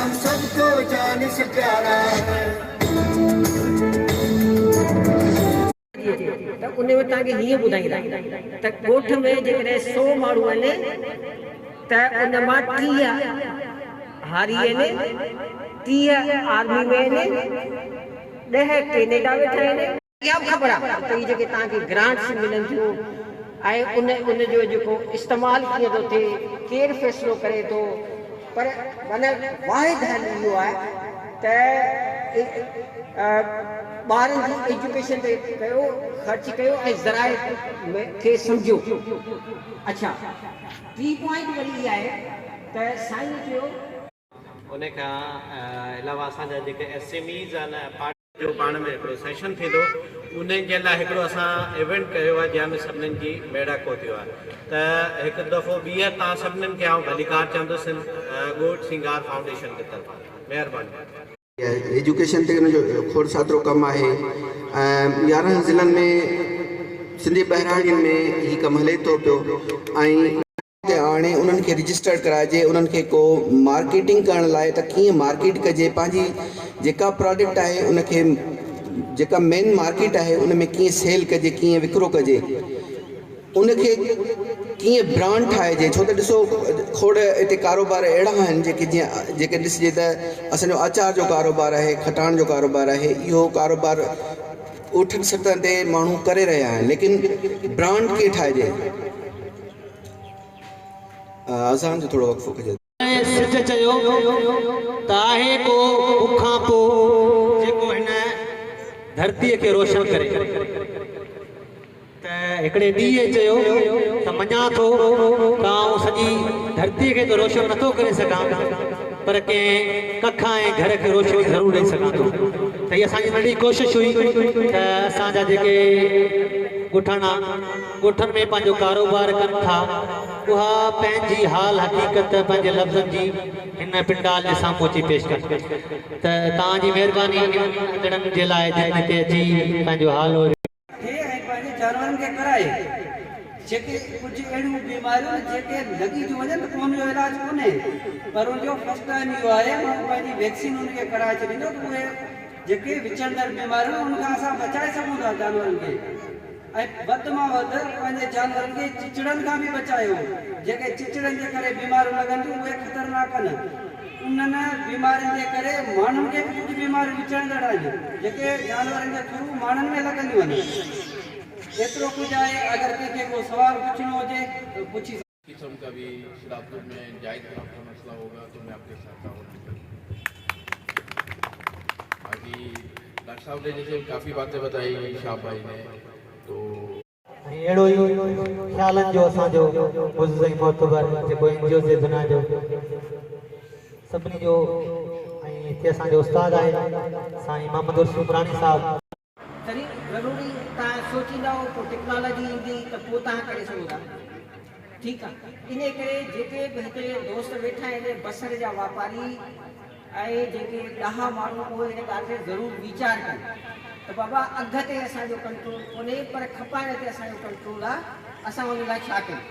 हम सबको जान से प्यारा है। तो उन में तव्हांखे हीअं ॿुधाईंदा त ॻोठ में जेकॾहिं 100 माण्हू आहिनि त उन मां 30 हारी आहिनि, 30 आर्मी में आहिनि, 10 कैनेडा वेठा आहिनि। इहा बि ख़बर आहे त इहे जेके तव्हांखे ग्रांट्स मिलनि थियूं ऐं उन जो जेको इस्तेमालु कीअं थो थिए, केरु फ़ैसिलो करे थो, पर माना वाहिद हल इहो आहे त ॿारनि जी एजुकेशन ते कयो, ख़र्च कयो ऐं ज़राए खे सम्झो। अच्छा, टी पॉइंट वरी इहा आहे त साईं चयो उन खां अलावा असांजा जेके SMEs आहिनि पार्टी जो पाण में हिकिड़ो सेशन थींदो, उन जे लाइ हिकिड़ो असां इवेंट कयो आहे जंहिंमें सभिनीनि जी मेड़ाको थियो आहे। त हिकु दफ़ो ॿीहर तव्हां सभिनीनि खे आउं भलीकार चवंदुसि ॻोठ सिंगार फाउंडेशन जे तरफ़ां। महिरबानी। एजुकेशन ते उनजो खोड़ सातिरो कमु आहे। 11 ज़िलनि में सिंधी बहिराणियुनि में हीउ कमु हले थो पियो ऐं हाणे उन्हनि खे रजिस्टर्ड कराइजे, उन्हनि खे को मार्केटिंग करण लाइ त कीअं मार्केट कजे, पंहिंजी जेका प्रोडक्ट आहे उनखे जेका मेन मार्केट आहे उन में कीअं सेल कजे, कीअं विकिरो कजे, उनखे कीअं ब्रांड ठाहिजे। छो त ॾिसो खोड़ हिते कारोबार अहिड़ा आहिनि जेके ॾिसिजे त असांजो अचार जो कारोबार आहे, खटाण जो कारोबार आहे, इहो कारोबार उठनि सटनि ते माण्हू करे रहिया आहिनि, लेकिन ब्रांड कीअं ठाहिजे। असां जो थोरो वक़्फ़ो कजे। सच चयो त आहे को बुखां पोइ जेको हिन धरतीअ खे रोशन करे। त हिकिड़े ॾींहुं चयो त मञा थो त आउं सॼी धरतीअ खे त रोशन नथो करे सघां, पर कंहिं कखा ऐं घर खे रोशन ज़रूरु ॾेई सघां थो। त हीअ असांजी नंढी कोशिशि हुई त असांजा जेके ॻोठनि में पंहिंजो कारोबार कनि था, उहा पंहिंजी हाल हक़ीक़त पंहिंजे लफ़्ज़नि जी हिन पिंडाल जे साम्हूं अची पेश कनि। त तव्हांजी महिरबानी अचणनि जे लाइ जिन ते अची पंहिंजो हाल जानवरनि खे कराए, जेके कुझु अहिड़ियूं बीमारियूं जेके लॻी थियूं वञनि त उनजो इलाजु कोन्हे, पर उनजो फस्ट टाइम इहो आहे माण्हू पंहिंजी वैक्सीन उनखे कराए छॾींदो त उहे जेके विचड़ंदड़ बीमारियूं उनखां असां बचाए सघूं था जानवरनि खे। ऐं वधि मां वधि पंहिंजे जानवरनि खे चिचड़नि खां बि बचायो। जेके चिचड़नि जे करे बीमारियूं लॻनि थियूं उहे ख़तरनाक आहिनि। उन्हनि बीमारियुनि जे करे माण्हुनि खे बि कुझु बीमारियूं विचड़ंदड़ आहिनि जेके जानवरनि जे थ्रू माण्हुनि में लॻंदियूं आहिनि। एतिरो कुझु आहे, अगरि कंहिंखे को सवाल पुछिणो हुजे तो पुछी। किस्म का भी शराबतों में जायज़ का मसला होगा तो मैं आपके साथ आऊँ। बाकी डॉक्टर साहब ने जैसे काफ़ी बातें बताई शाह भाई ने, तो अहिड़ो ई ख़्यालनि जो असांजो मुज़्ज़िज़ मोतबर जेको NGO जे दुनिया जो सभिनी जो ऐं हिते असांजो उस्ताद आहे साईं मोहम्मद सुब्रानी साहब। तरी ज़रूरी तव्हां सोचींदा हो पोइ टेक्नोलॉजी ईंदी त पोइ तव्हां करे सघो था, ठीकु आहे। इन करे जेके बि हिते दोस्त वेठा आहिनि बसर जा वापारी ऐं जेके ॾह माण्हू उहे हिन ॻाल्हि ते ज़रूरु वीचार कनि त बाबा अॻिते असांजो कंट्रोल कोन्हे, पर खपाइण ते असांजो कंट्रोल आहे, असां उन लाइ छा कयूं।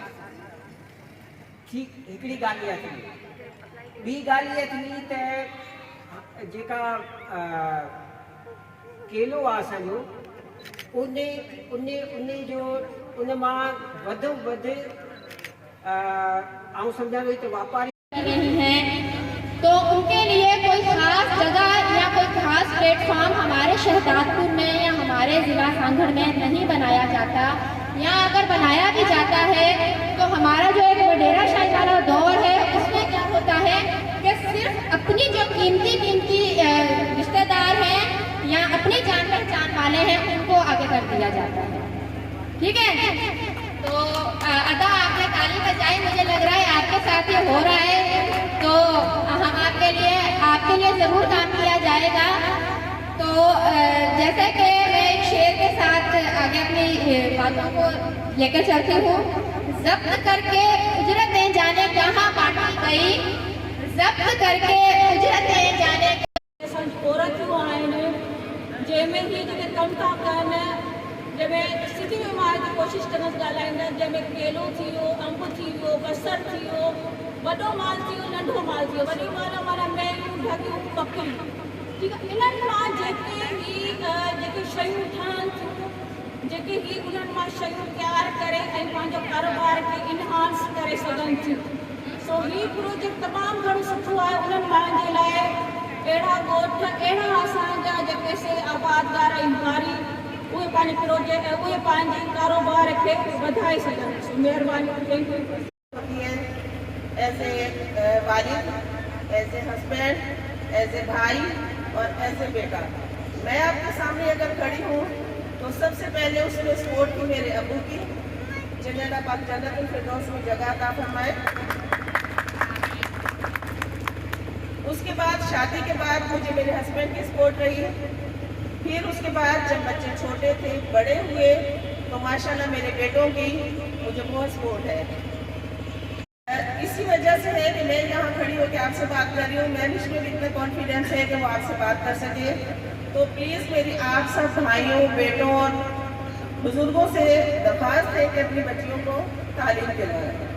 ठीकु, हिकिड़ी ॻाल्हि इहा थी। ॿी ॻाल्हि इहा थी त जेका केलो आहे असांजो, उन मां वधि वधि आउं सम्झां थी त वापारी नहीं है, तो उनके लिए कोई खास जगह या कोई खास प्लेटफॉर्म हमारे शहजादपुर में या हमारे ज़िला सांगड़ में नहीं बनाया जाता, या अगर बनाया भी जाता है तो हमारा जो एक वडेरा शाही वाला दौर है उसमें क्या होता है कि सिर्फ अपनी जो कीमती रिश्तेदार हैं या अपनी जान पहचान वाले हैं उनको आगे कर दिया जाता है। ठीक है, तो अदा आपने ताली बजाई, मुझे लग रहा है आपके साथ ये हो रहा है, तो हम आपके लिए ज़रूर काम किया जाएगा। तो जैसे कि मैं एक शेर के साथ आगे अपनी बातों को लेकर चलती हूँ। जब्त करके उजरतें जाने कहाँ बांटी गई, जब्त करके उजरतें जाने औरतूं आहिनि जंहिंमें ही जेके कमु था कनि, जंहिंमें सिंधी में मां जी कोशिशि कंदसि ॻाल्हाईंदसि, जंहिंमें केलो थी वियो, अंब थी वियो, बसर थी वियो, वॾो माल थी वियो, नंढो माल थी वियो। वॾी माल माना मेयूं लॻियूं खपनि। ठीकु आहे, इन्हनि मां जेके शयूं ठहनि थियूं, जेके ही उन्हनि मां शयूं तयारु करे ऐं पंहिंजो कारोबार खे इनहांस करे सघनि थियूं। सो ही प्रोजेक्ट तमामु घणो सुठो आहे उन्हनि माण्हुनि जे लाइ। अहिड़ा ॻोठ, अहिड़ा असांजा जेके से आबादगार ऐं भारी, उहे पंहिंजे प्रोजेक्ट, उहे पंहिंजे कारोबार खे वधाए सघनि। महिरबानी। Thank U. एज ए वालिद, as a husband, as a भाई और एज ए बेटा, मैं आपके सामने अगर खड़ी हूँ तो सबसे पहले उसमें सपोर्ट की मेरे अबू की, जिन्हें अल्लाह पाक जन्नतुल फिरदौस में जगह अता फरमाए। उसके बाद शादी के बाद मुझे मेरे हस्बैंड की सपोर्ट रही। फिर उसके बाद जब बच्चे छोटे थे, बड़े हुए, तो माशाल्लाह मेरे बेटों की मुझे बहुत सपोर्ट है। इसी वजह से है कि मैं यहाँ खड़ी होकर आपसे बात कर रही हूँ। मैं मुझमें इतना कॉन्फिडेंस है कि वो आपसे बात कर सके। तो प्लीज़ मेरी आप सब भाइयों, बेटों और बुजुर्गों से दरख्वास्त है कि अपनी बच्चियों को तालीम दिलवाएं।